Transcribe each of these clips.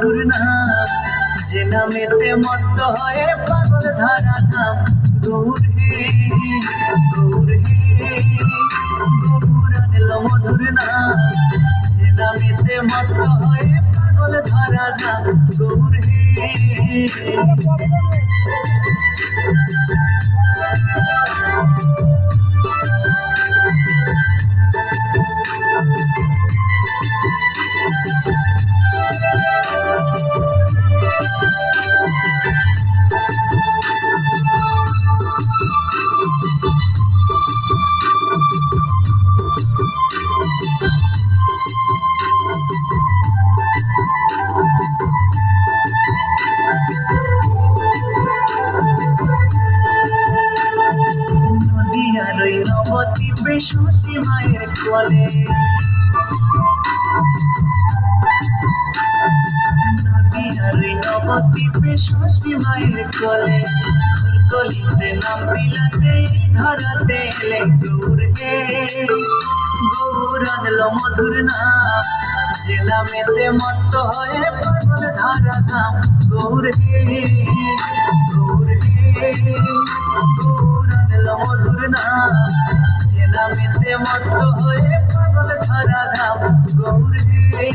মধুর নাম, যে নামেতে মত্ত হয়ে পাগল ধারা ধাম। গৌর হে গৌর হে গৌর আনল মধুর নাম, যে নামেতে মত্ত হয়ে পাগল ধারা ধাম। গৌর হে নদিয়ার ওই নবদ্বীপে সূচি মায়ের কোলে, নদিয়ার ওই নবদ্বীপে সূচি মায়ের কোলে, কলিতে নাম বিলাতে ধরাতে এলে। গৌর হে গৌর আনল মধুর নাম, যে নামেতে মত্ত হয়ে পাগল ধারা ধাম। গৌর হে গৌর হে গৌর আনল মধুর নাম, যে নামেতে মত্ত হয়ে পাগল ধারা ধাম। গৌর হে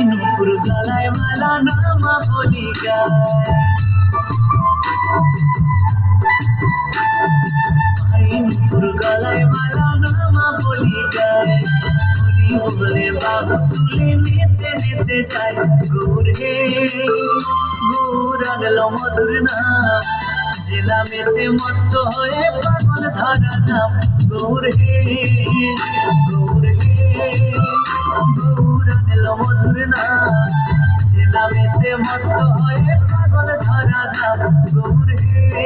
নুপুর গলায় মালা নামা বলি গায়, নুপুর গলায় মালা নামা বলি গায়, হরি বলে বাবু তুলে নেচে নেচে যায়। গৌর হে গৌর আনল মধুর নাম, যে নামেতে মত্ত হয়ে পাগল ধারা ধাম। গৌর হে গৌর হে গৌর আনল মধুর নাম, যে নামেতে মত্ত হয়ে পাগল ধারা ধাম। গৌর হে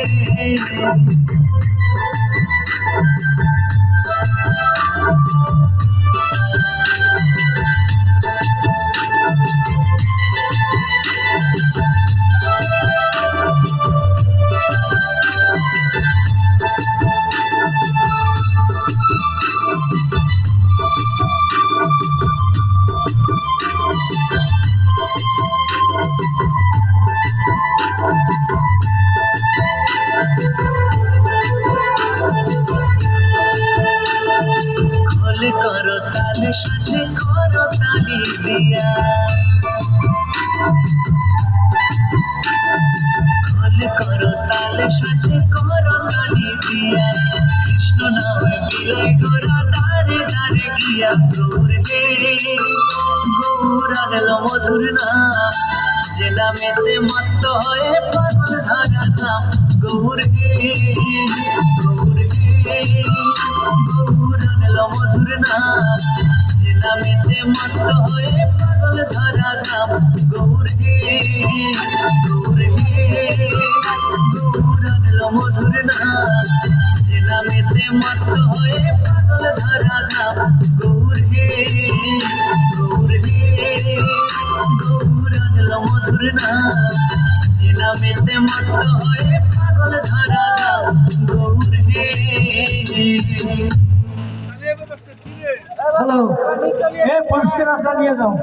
করো তালে সাথে করো তালি দিয়া, খোল করো তালে সাথে করো তালি দিয়া, কৃষ্ণ নামে বিলাই গোরা দাঁড়ে দাঁড়ে গিয়া। গৌর হে গৌর আনল মধুর নাম, যে নামেতে মত্ত হয়ে পাগল ধারা ধাম। গৌর হে গৌর হে গৌর আনল মধুর নাম, যে নামেতে মত্ত হয়ে পাগল ধারা ধাম। গৌর হে গৌর হে গৌর আনল মধুর নাম, যে নামেতে মত্ত হয়ে পাগল ধারা ধাম। গৌর হে গৌর হে গৌর আনল মধুর নাম, যে নামেতে মত্ত হয়ে পাগল ধারা ধাম। গৌর হে হ্যালো, পুরস্কার আসা নিয়ে যাও।